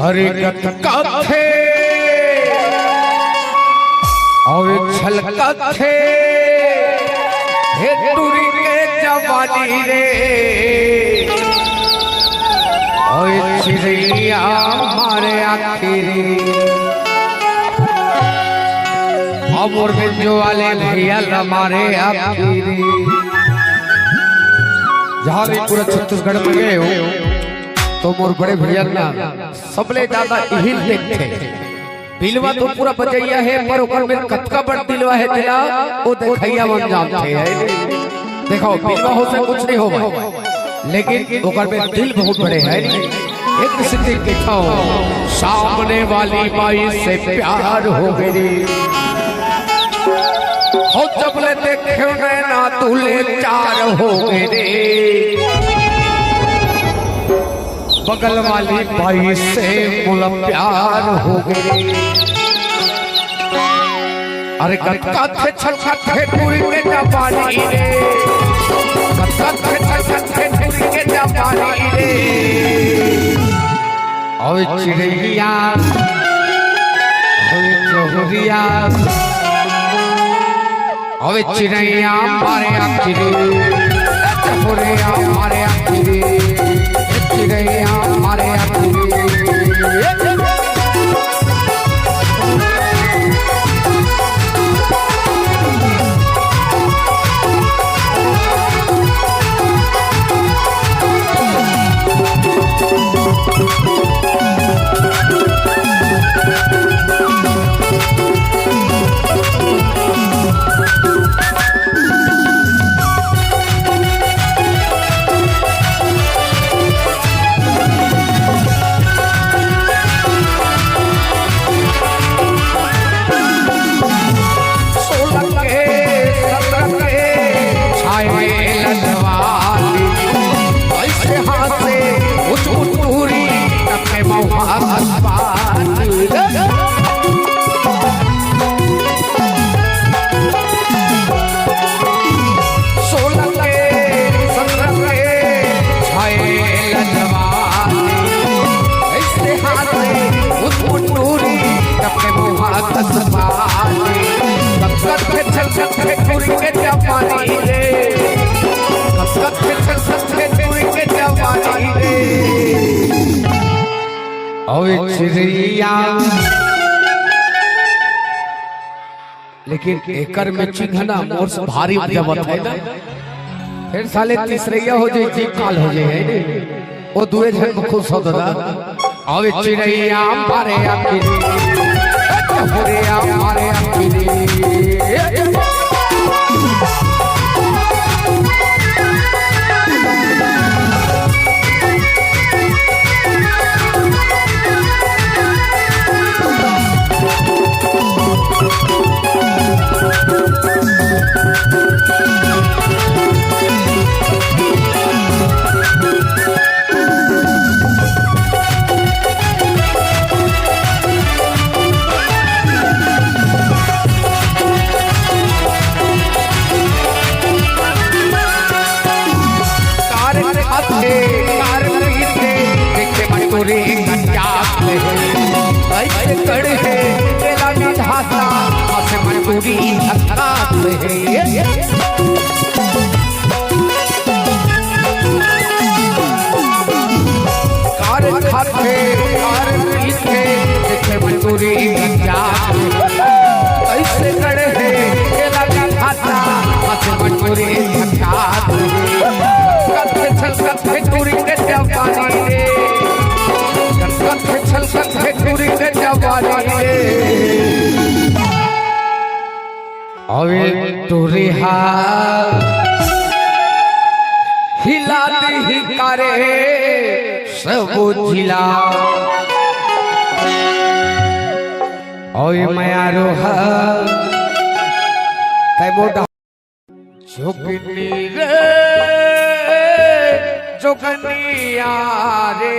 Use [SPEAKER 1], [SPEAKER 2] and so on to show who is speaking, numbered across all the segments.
[SPEAKER 1] हरिकत कथे और छलकथे हे टूरी के जवानी रे और चिड़िया हमारे आखिरी अमर बिंजो वाले भैया हमारे आखिरी। जहाँ भी पूरा छत्तीसगढ़ में गए हो तो मोर बड़े भैया ना सबले ज्यादा यही देखते बिलवा तो पूरा बजैया है पर ओकर में कतका बड़ दिलवा है तेरा वो देखैया मन जानते है। देखो बिलवा हो से कुछ नहीं होगा लेकिन ओकर में दिल बहुत बड़े है। एक सिद्धि देखो सामने वाली माई से प्यार हो गई हो जब ले देखे ना दूल्हे चार हो गए बगल वाली भाई से मुला प्यार हो गए। अरे कथे छलकथे टूरी के जवानी रे कथे छलकथे टूरी के जवानी रे और चिड़िया और चहुरिया और चिड़िया मारे आखिरी चहुरिया मारे आखिरी चिड़िया हमारे चिड़िया। लेकिन एकर में चिन्हना मोर से भारी जबत है ना फिर साले तीसरैया हो जाए जी काल हो जाए वो दुए जन में खुश हो दादा और चिड़िया मारे आखिरी चिड़िया मारे आखिरी ऐसे कड़े है केला का खाता हंसे मजबूरी कथे छलकथे टूरी के जवानी रे कथे छलकथे टूरी के जवानी रे अवे टूरी हिला दी करे सब जिला ओए माया रोहा तै मोटा जोगनी रे जोगनिया रे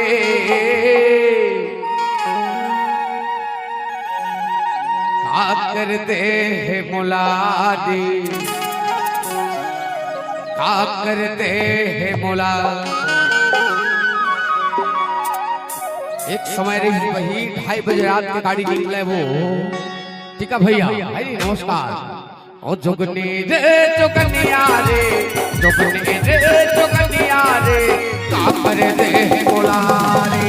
[SPEAKER 1] का कर दे मुलादी का कर दे मुला एक समय रही वही 2:30 बजे रात की गाड़ी निकले वो। ठीक है भैया, नमस्कार। ओ जोगनी रे जोगनिया रे, जोगनी रे जोगनिया रे, का कर दे बोला रे,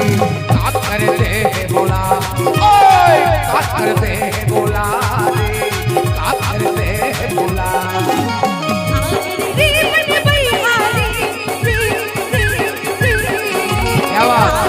[SPEAKER 1] का कर दे बोला, ओए का कर दे बोला रे, का कर दे बोला। क्या बात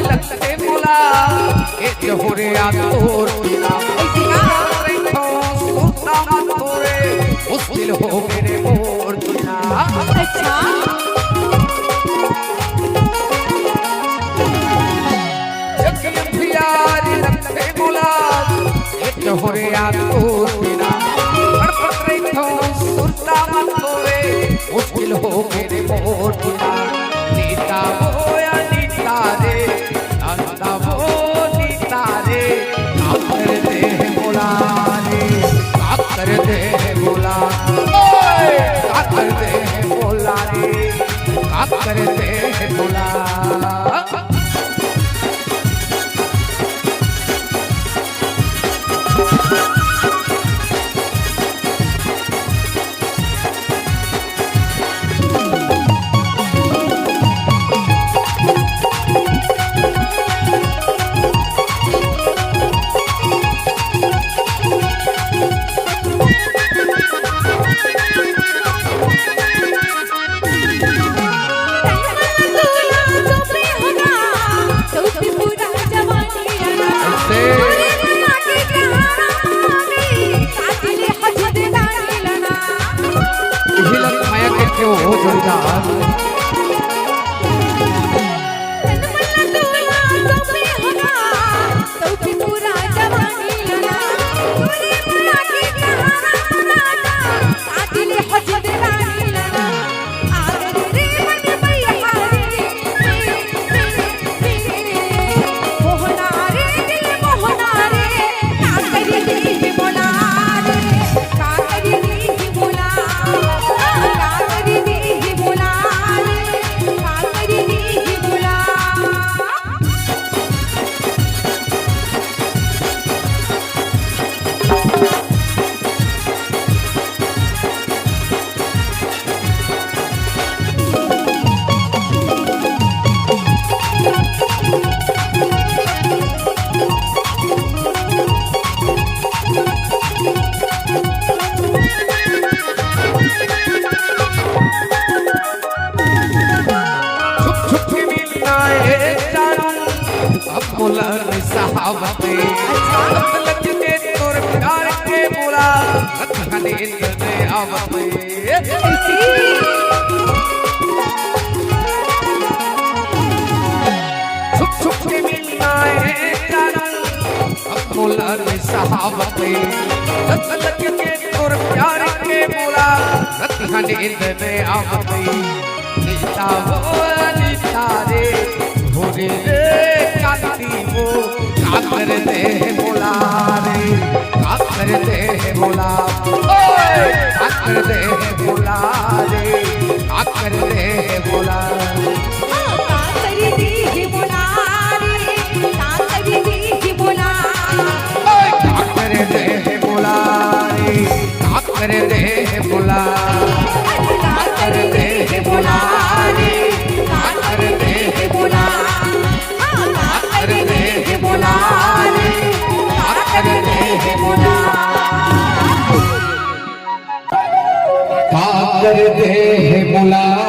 [SPEAKER 1] लगते बोला ए होरे आ तोर पिला सुनता मत तोरे मुश्किल हो मेरे मोर दुनिया। अच्छा जग प्यार लगते बोला ए होरे आ तोर पिला पड़पड़ रखो सुनता मत तोरे मुश्किल हो मेरे मोर दुनिया। नीता होया नीता रे, नीता वो नीता रे, का कर दे बोला रे, का कर दे बोला, ओए का कर दे बोला रे, का कर दे बोला। साहबते लग के तोर प्यार के बोला रखने दे आवते छुप छुप के मिलना है जानू मोला ने साहबते लग के तोर प्यार के बोला रखने दे आवते। नीता वो नीता रे भोरे रे काती वो का कर दे बोला रे, का कर दे बोला, ओए का कर दे बोला रे, का कर दे बोला,
[SPEAKER 2] का कर दे बोला रे, का कर दे बोला,
[SPEAKER 1] ओए का कर दे बोला रे, का कर दे बोला,
[SPEAKER 2] का कर दे बोला रे, का कर दे बोला,
[SPEAKER 1] कर दे बोला रे, कर दे बोला, कर दे बोला।